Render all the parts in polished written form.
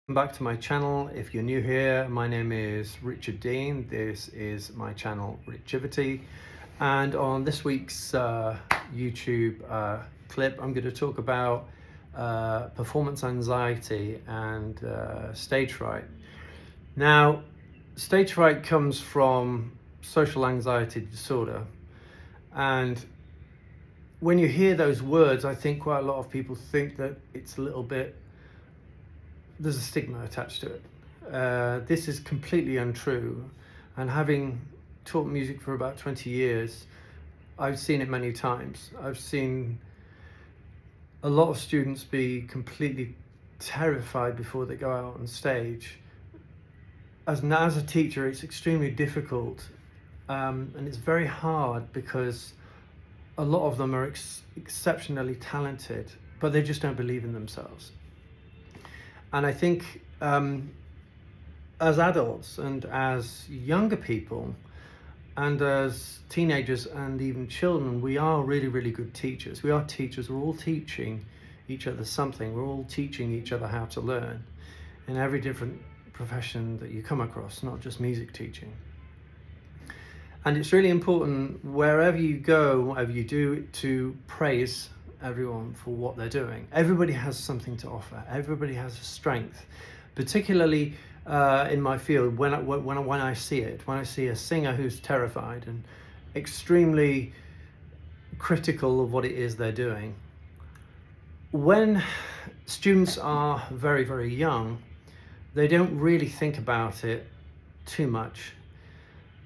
Back to my channel. If you're new here, my name is Richard Dean. This is my channel Richivity, and on this week's YouTube clip I'm going to talk about performance anxiety and stage fright. Now, stage fright comes from social anxiety disorder, and when you hear those words, I think quite a lot of people think that it's a little bit, there's a stigma attached to it. This is completely untrue, and having taught music for about 20 years, I've seen it many times. I've seen a lot of students be completely terrified before they go out on stage. As a teacher, it's extremely difficult, and it's very hard because a lot of them are exceptionally talented, but they just don't believe in themselves. And I think as adults and as younger people and as teenagers and even children, we are really, really good teachers. We are teachers. We're all teaching each other something. We're all teaching each other how to learn in every different profession that you come across, not just music teaching. And it's really important wherever you go, whatever you do, to praise everyone for what they're doing. Everybody has something to offer. Everybody has a strength, particularly in my field. When I see it, when I see a singer who's terrified and extremely critical of what it is they're doing. When students are very, very young, they don't really think about it too much,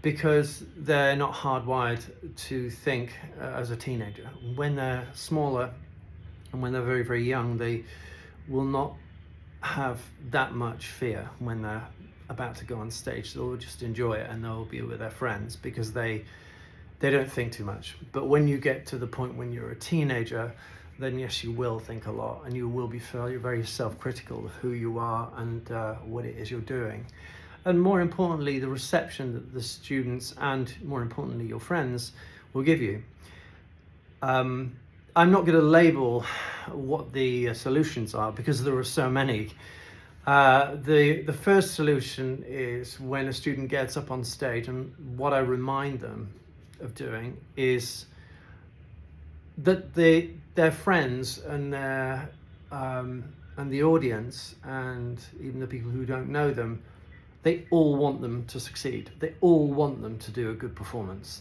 because they're not hardwired to think as a teenager. When they're smaller and when they're very, very young, they will not have that much fear when they're about to go on stage. They'll just enjoy it and they'll be with their friends because they don't think too much. But when you get to the point when you're a teenager, then yes, you will think a lot, and you will be very self-critical of who you are and what it is you're doing. And more importantly, the reception that the students and, more importantly, your friends will give you. I'm not going to label what the solutions are because there are so many. The first solution is when a student gets up on stage, and what I remind them of doing is that their friends and the audience and even the people who don't know them, they all want them to succeed. They all want them to do a good performance.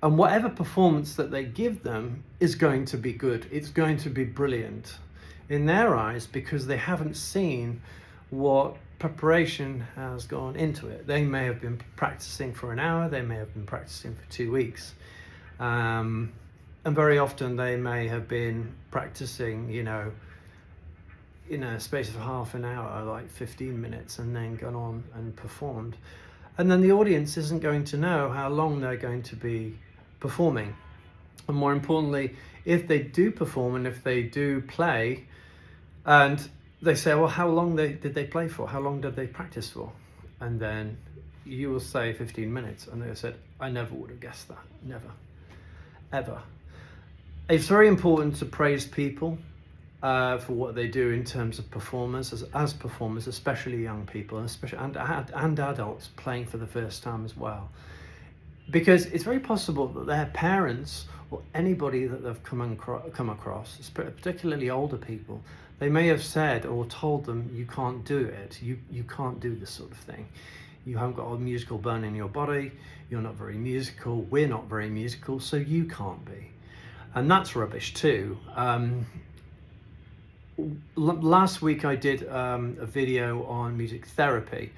And whatever performance that they give them is going to be good. It's going to be brilliant in their eyes because they haven't seen what preparation has gone into it. They may have been practicing for an hour. They may have been practicing for 2 weeks. And very often they may have been practicing, in a space of half an hour, like 15 minutes, and then gone on and performed. And then the audience isn't going to know how long they're going to be performing. And more importantly, if they do perform and if they do play, and they say, well, how long did they play for? How long did they practice for? And then you will say 15 minutes. And they said, I never would have guessed that. Never, ever. It's very important to praise people for what they do in terms of performers, as performers, especially young people, and adults playing for the first time as well, because it's very possible that their parents or anybody that they've come across, particularly older people, they may have said or told them, you can't do it, you can't do this sort of thing, you haven't got a musical bone in your body, you're not very musical, we're not very musical, so you can't be. And that's rubbish too. Last week I did a video on music therapy,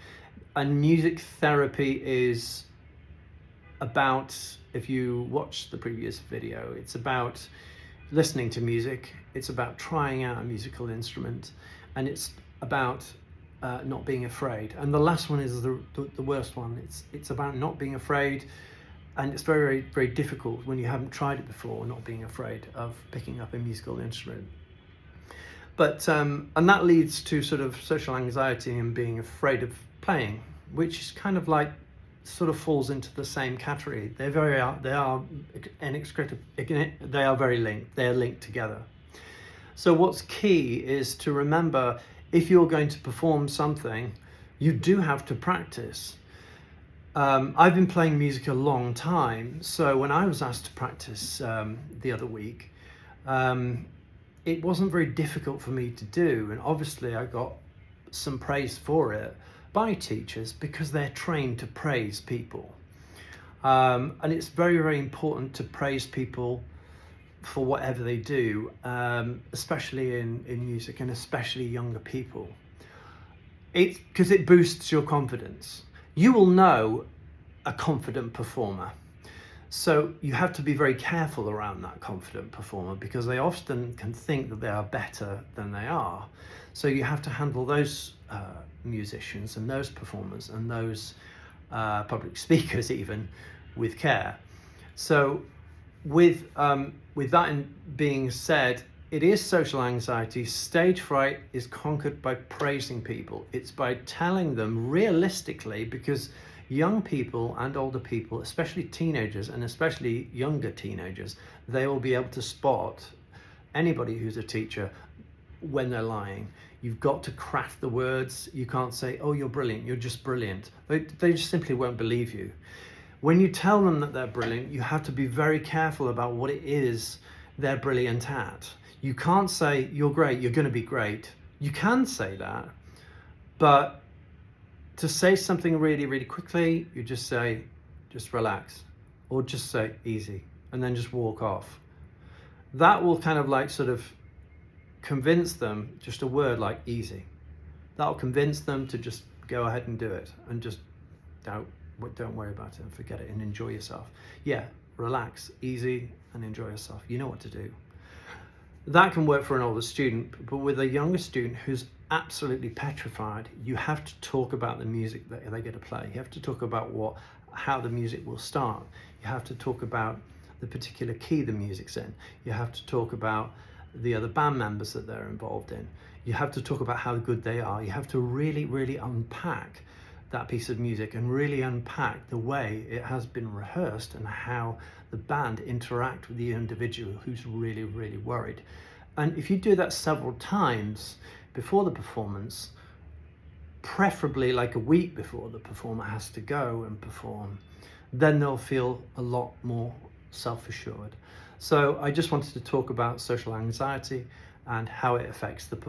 and music therapy is about, if you watch the previous video, it's about listening to music, it's about trying out a musical instrument, and it's about not being afraid. And the last one is the worst one. It's about not being afraid, and it's very, very, very difficult when you haven't tried it before, not being afraid of picking up a musical instrument. But and that leads to sort of social anxiety and being afraid of playing, which is kind of like sort of falls into the same category. They are inextricably, they are very linked. They are linked together. So what's key is to remember, if you're going to perform something, you do have to practice. I've been playing music a long time, so when I was asked to practice the other week, it wasn't very difficult for me to do, and obviously I got some praise for it by teachers because they're trained to praise people. And it's very, very important to praise people for whatever they do, especially in music, and especially younger people. It's because it boosts your confidence. You will know a confident performer. So you have to be very careful around that confident performer because they often can think that they are better than they are. So you have to handle those musicians and those performers and those public speakers even with care. So with that being said, it is social anxiety. Stage fright is conquered by praising people. It's by telling them realistically, because young people and older people, especially teenagers and especially younger teenagers, they will be able to spot anybody who's a teacher when they're lying. You've got to craft the words. You can't say, oh, you're brilliant, you're just brilliant. They just simply won't believe you. When you tell them that they're brilliant, you have to be very careful about what it is they're brilliant at. You can't say, you're great, you're going to be great. You can say that, but to say something really, really quickly, you just say, just relax, or just say easy, and then just walk off. That will kind of like sort of convince them, just a word like easy. That'll convince them to just go ahead and do it, and just don't worry about it and forget it and enjoy yourself. Yeah, relax, easy, and enjoy yourself. You know what to do. That can work for an older student, but with a younger student who's absolutely petrified, you have to talk about the music that they get to play. You have to talk about how the music will start. You have to talk about the particular key the music's in. You have to talk about the other band members that they're involved in. You have to talk about how good they are. You have to really, really unpack that piece of music and really unpack the way it has been rehearsed and how the band interact with the individual who's really, really worried. And if you do that several times before the performance, preferably like a week before the performer has to go and perform, then they'll feel a lot more self-assured. So I just wanted to talk about social anxiety and how it affects the performance.